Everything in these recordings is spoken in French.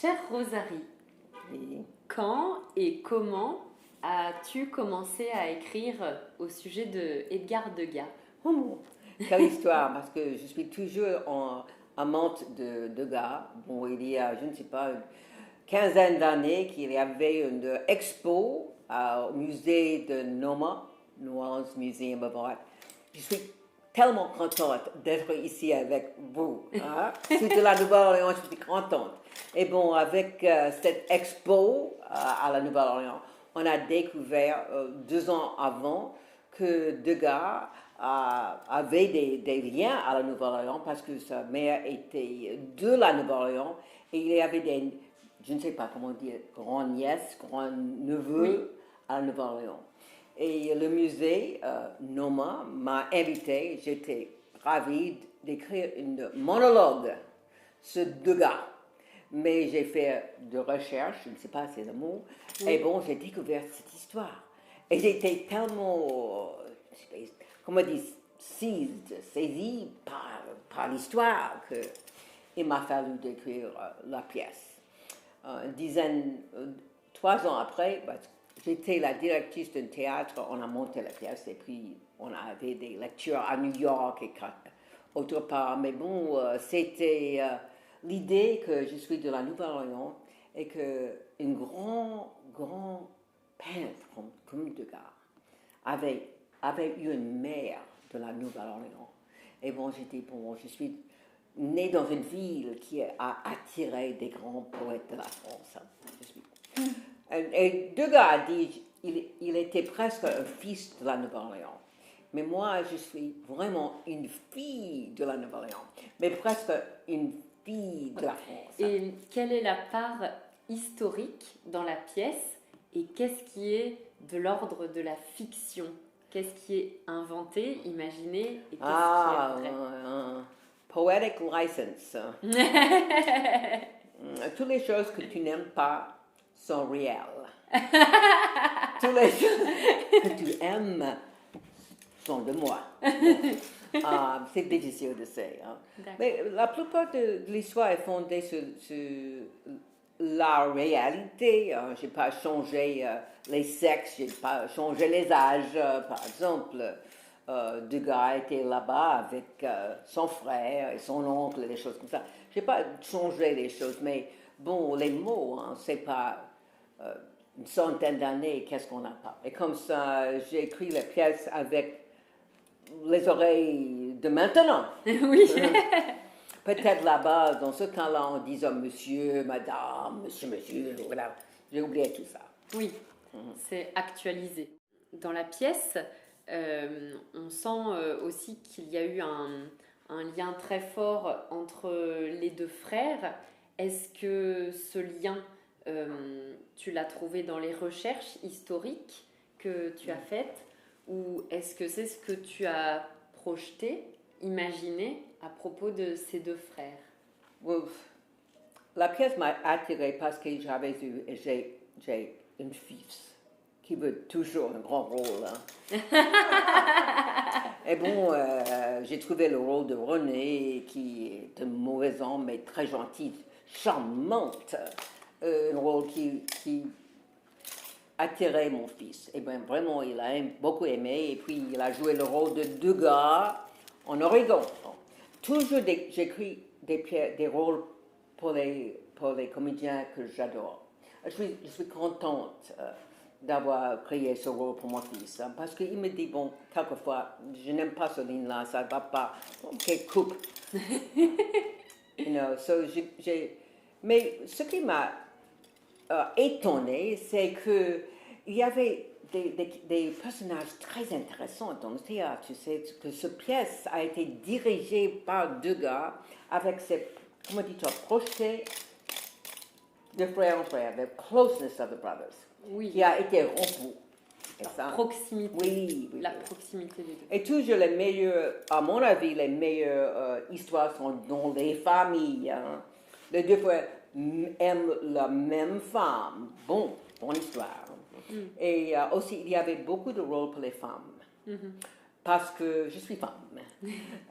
Chère Rosarie, Oui. quand et comment as-tu commencé à écrire au sujet de Edgar Degas? Oh, quelle histoire, parce que je suis toujours amante de Degas. Bon, il y a, je ne sais pas, une quinzaine d'années qu'il y avait une expo au musée de Noma, New Orleans Museum of Art. Je suis tellement contente d'être ici avec vous. Hein? Je suis de la Nouvelle-Orléans, je suis contente. Et bon, avec cette expo à la Nouvelle-Orléans, on a découvert 2 ans avant que Degas avait des liens à la Nouvelle-Orléans parce que sa mère était de la Nouvelle-Orléans et il y avait des, je ne sais pas comment dire, grand-nièces, grand-neveux à la Nouvelle-Orléans. Et le musée Noma m'a invité, j'étais ravie d'écrire un monologue sur Degas. Mais j'ai fait de recherche, je ne sais pas si c'est le mot, et bon, j'ai découvert cette histoire. Et j'étais tellement, comment on dit, saisie par l'histoire qu'il m'a fallu d'écrire la pièce. Une dizaine, 3 ans après, j'étais la directrice d'un théâtre, on a monté la pièce et puis on avait des lectures à New York et autre part. Mais bon, c'était l'idée que je suis de la Nouvelle-Orléans et qu'un grand peintre comme Degas avait eu une mère de la Nouvelle-Orléans. Et bon, je suis née dans une ville qui a attiré des grands poètes de la France. Et Degas a dit il était presque un fils de la Nouvelle-Orléans. Mais moi, je suis vraiment une fille de la Nouvelle-Orléans, mais presque une fille de la France. Et quelle est la part historique dans la pièce et qu'est-ce qui est de l'ordre de la fiction? Qu'est-ce qui est inventé, imaginé et qu'est-ce qui est vrai? Poetic license. Toutes les choses que tu n'aimes pas sont réelles. Toutes les choses que tu aimes sont de moi. C'est difficile de dire. Hein. Mais la plupart de l'histoire est fondée sur la réalité. Je n'ai pas changé les sexes, je n'ai pas changé les âges. Par exemple, Degas était là-bas avec son frère et son oncle, des choses comme ça. Je n'ai pas changé les choses, mais bon, les mots, hein, c'est pas une centaine d'années, qu'est-ce qu'on n'a pas. Et comme ça, j'ai écrit la pièce avec les oreilles de maintenant. Oui. Peut-être là-bas, dans ce temps-là, on disait monsieur, madame, monsieur, voilà. J'ai oublié tout ça. Oui, c'est actualisé. Dans la pièce, on sent aussi qu'il y a eu un lien très fort entre les deux frères. Est-ce que ce lien, tu l'as trouvé dans les recherches historiques que tu as faites ou est-ce que c'est ce que tu as projeté, imaginé à propos de ces deux frères? La pièce m'a attirée parce que j'ai une fils qui veut toujours un grand rôle. Hein. Et bon, j'ai trouvé le rôle de Renée, qui est un mauvais homme, mais très gentil, charmante. Un rôle qui attirait mon fils. Et bien, vraiment, il a beaucoup aimé. Et puis, il a joué le rôle de Degas en Oregon. Toujours, j'écris des rôles pour les comédiens que j'adore. Je suis contente d'avoir créé ce rôle pour mon fils. Hein, parce qu'il me dit, bon, quelquefois, je n'aime pas ce ligne-là, ça ne va pas. Ok, coupe. Mais ce qui m'a étonné, c'est qu'il y avait des personnages très intéressants dans le théâtre. Tu sais, que cette pièce a été dirigée par Degas avec ses, comment dit-on, projetés de frère en frère, the closeness of the brothers, Oui. qui a été rompu. La proximité. Oui. La proximité des deux. Et toujours les meilleures, à mon avis, les meilleures histoires sont dans les familles. Hein. Les deux frères aiment la même femme. Bonne histoire. Et aussi, il y avait beaucoup de rôles pour les femmes. parce que je suis femme.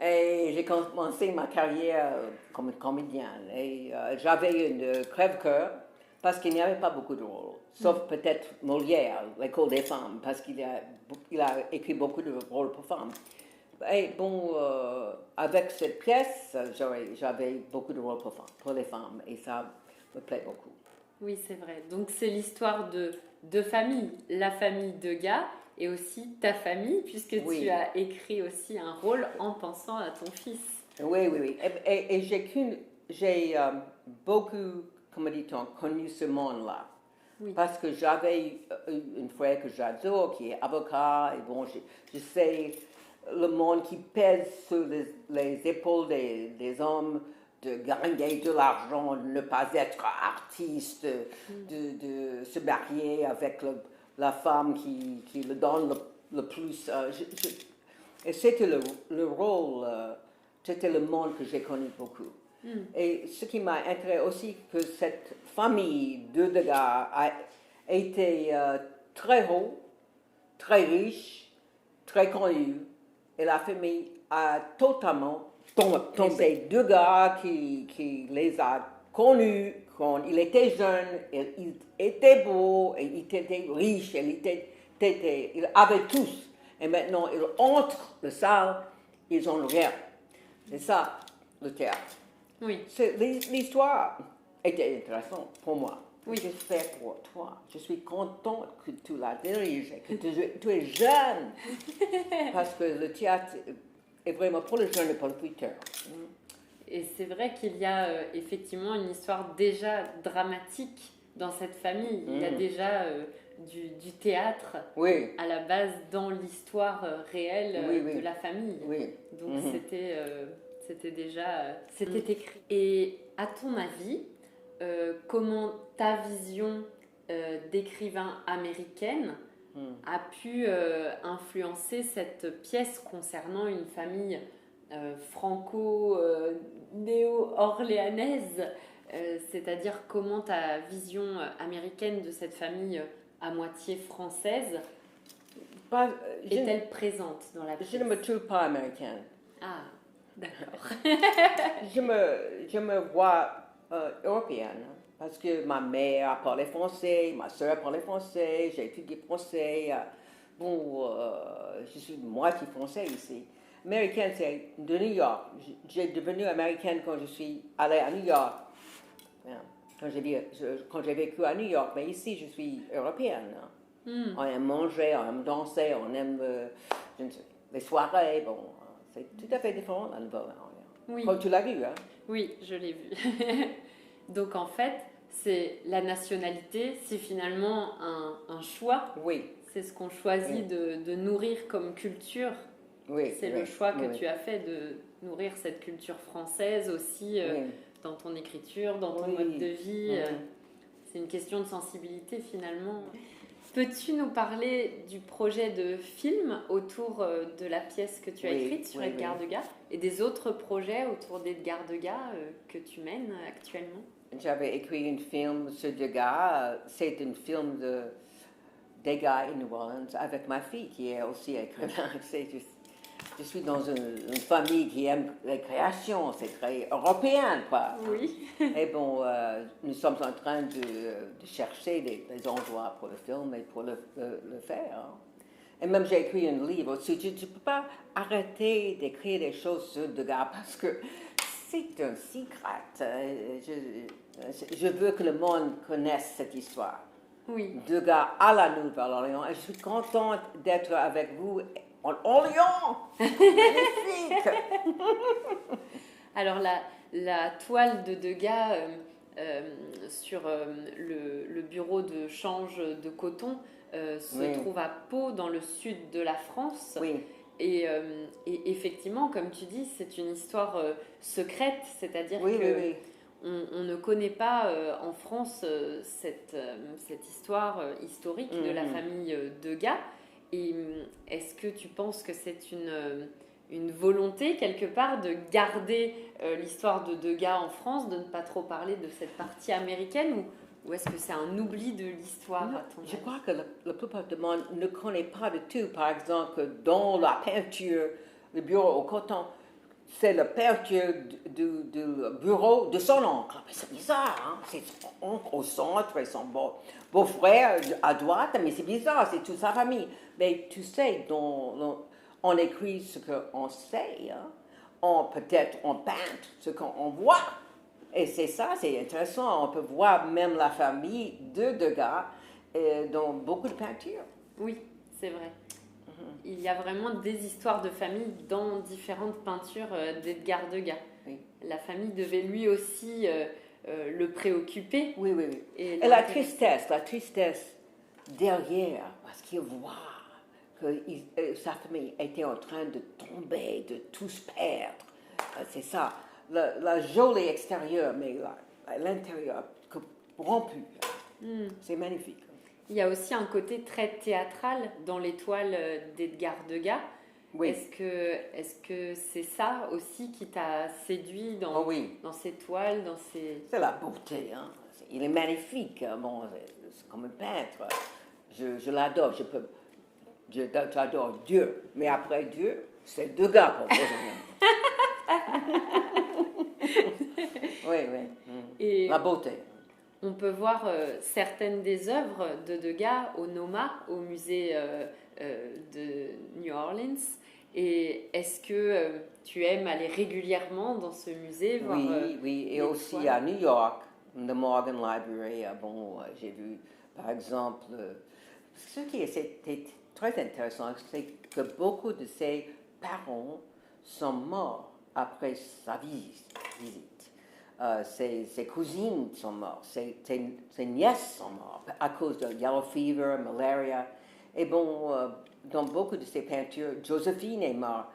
Et j'ai commencé ma carrière comme comédienne. Et j'avais une crève-cœur parce qu'il n'y avait pas beaucoup de rôles, sauf peut-être Molière, l'école des femmes, parce il a écrit beaucoup de rôles pour femmes. Et bon, avec cette pièce, j'avais beaucoup de rôles pour les femmes et ça me plaît beaucoup. Oui, c'est vrai. Donc c'est l'histoire de deux familles, la famille Degas et aussi ta famille, puisque tu as écrit aussi un rôle en pensant à ton fils. Oui, oui, oui. Et j'ai beaucoup, comment dit-on, connu ce monde-là. Oui. Parce que j'avais une frère que j'adore, qui est avocat, et bon, je sais le monde qui pèse sur les épaules des hommes de gagner de l'argent, de ne pas être artiste, de se marier avec la femme qui le donne le plus. Et c'était le rôle, c'était le monde que j'ai connu beaucoup. Et ce qui m'a intéressé aussi, que cette famille de Degas a été très haut, très riche, très connue. Et la famille a totalement tombé. Degas qui les a connus quand il était jeune, il était beau, et il était riche, il avait tous. Et maintenant, ils entrent dans la salle, ils ont rien. C'est ça, le théâtre. Oui. L'histoire était intéressante pour moi. Oui. J'espère pour toi. Je suis contente que tu la diriges, que tu es jeune. Parce que le théâtre est vraiment pour les jeunes et pour le futur. Et c'est vrai qu'il y a effectivement une histoire déjà dramatique dans cette famille. Il y a déjà du théâtre à la base dans l'histoire réelle de la famille. Oui. Donc c'était déjà écrit. Et à ton avis, comment ta vision d'écrivain américaine a pu influencer cette pièce concernant une famille franco-néo-orléanaise, c'est-à-dire comment ta vision américaine de cette famille à moitié française est-elle présente dans la pièce? Je ne me trouve pas américaine. Ah, d'accord. je me vois européenne, parce que ma mère parlait français, ma soeur parlait français, j'ai étudié français. Je suis moitié français ici. Américaine, c'est de New York. J'ai devenu américaine quand je suis allée à New York, quand j'ai vécu à New York. Mais ici, je suis européenne. On aime manger, on aime danser, on aime les soirées. Bon, c'est tout à fait différent la Nouvelle-Orléans. Oui. Quand tu l'as vu, hein? Oui, je l'ai vu. Donc en fait, c'est la nationalité, c'est finalement un choix. Oui. C'est ce qu'on choisit de nourrir comme culture. Oui. C'est le choix que tu as fait de nourrir cette culture française aussi dans ton écriture, dans ton mode de vie. C'est une question de sensibilité finalement. Peux-tu nous parler du projet de film autour de la pièce que tu as écrite sur Edgar Degas et des autres projets autour d'Edgar Degas que tu mènes actuellement? J'avais écrit un film sur Degas. C'est un film de Degas in New Orleans avec ma fille qui est aussi écrivain. Je suis dans une famille qui aime les créations, c'est très européen, quoi. Oui. Et bon, nous sommes en train de chercher des endroits pour le film et pour le faire. Et même j'ai écrit un livre aussi. Je ne peux pas arrêter d'écrire des choses sur Degas parce que c'est un secret. Je veux que le monde connaisse cette histoire. Oui. Degas à la Nouvelle-Orléans. Et je suis contente d'être avec vous en Orléans. Magnifique. Alors la toile de Degas sur le bureau de change de coton se trouve à Pau, dans le sud de la France. Oui. Et effectivement, comme tu dis, c'est une histoire secrète, c'est-à-dire on ne connaît pas en France cette histoire historique de la famille Degas. Et est-ce que tu penses que c'est une volonté quelque part de garder l'histoire de Degas en France, de ne pas trop parler de cette partie américaine, Ou est-ce que c'est un oubli de l'histoire Non, à ton je avis? crois que la plupart du monde ne connaît pas du tout. Par exemple, dans la peinture, le bureau au coton, c'est la peinture du bureau de son oncle. Mais c'est bizarre, hein? C'est son oncle au centre et son beau-frère à droite, mais c'est bizarre, c'est toute sa famille. Mais tu sais, on écrit ce qu'on sait, hein? Peut-être on peint ce qu'on voit. Et c'est ça, c'est intéressant. On peut voir même la famille de Degas dans beaucoup de peintures. Oui, c'est vrai. Il y a vraiment des histoires de famille dans différentes peintures d'Edgar Degas. Oui. La famille devait lui aussi le préoccuper. Oui, oui, oui. Et Et la tristesse derrière, parce qu'il voit que sa famille était en train de tomber, de tous perdre. C'est ça. La jolie extérieure, mais l'intérieur rompu. C'est magnifique. Il y a aussi un côté très théâtral dans les toiles d'Edgar Degas. Oui. Est-ce que c'est ça aussi qui t'a séduit Oh oui. dans ces toiles, dans ces... C'est la beauté. Hein. Il est magnifique. Hein. Bon, c'est comme un peintre. Je l'adore. J'adore Dieu. Mais après Dieu, c'est Degas pour moi. Oui, oui. Et la beauté. on peut voir certaines des œuvres de Degas au NOMA, au musée de New Orleans. Et est-ce que tu aimes aller régulièrement dans ce musée voir, Oui, oui. Et aussi toiles? À New York, le Morgan Library, j'ai vu, par exemple, ce qui était très intéressant, c'est que beaucoup de ses parents sont morts après sa visite. Ses cousines sont mortes, ses nièces sont mortes à cause de yellow fever, malaria. Et dans beaucoup de ses peintures, Joséphine est morte.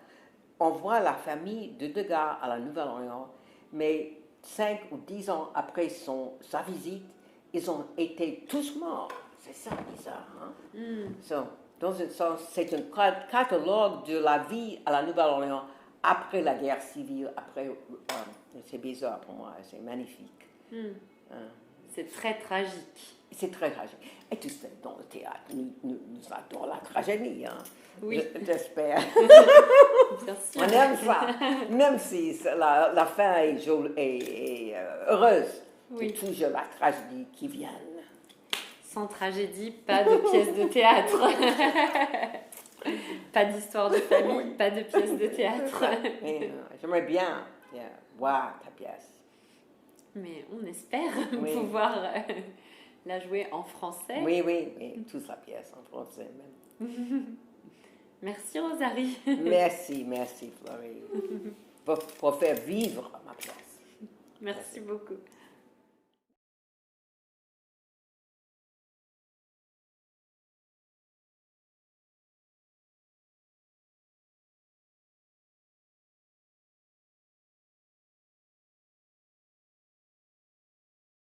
On voit la famille de Degas à la Nouvelle-Orléans, mais 5 ou 10 ans après sa visite, ils ont été tous morts. C'est ça bizarre, hein? Dans un sens, c'est un catalogue de la vie à la Nouvelle-Orléans après la guerre civile, c'est bizarre pour moi, c'est magnifique. C'est très tragique. C'est très tragique. Et tu sais, dans le théâtre, nous adorons la tragédie, hein? Oui. J'espère. Bien sûr. On aime ça, même si la fin est heureuse. Oui. C'est toujours la tragédie qui vient. Sans tragédie, pas de pièce de théâtre. Pas d'histoire de famille, pas de pièce de théâtre. J'aimerais bien voir ta pièce. Mais on espère pouvoir la jouer en français. Oui, toute la pièce en français même. Merci Rosarie. Merci Florie. Pour faire vivre ma pièce. Merci beaucoup.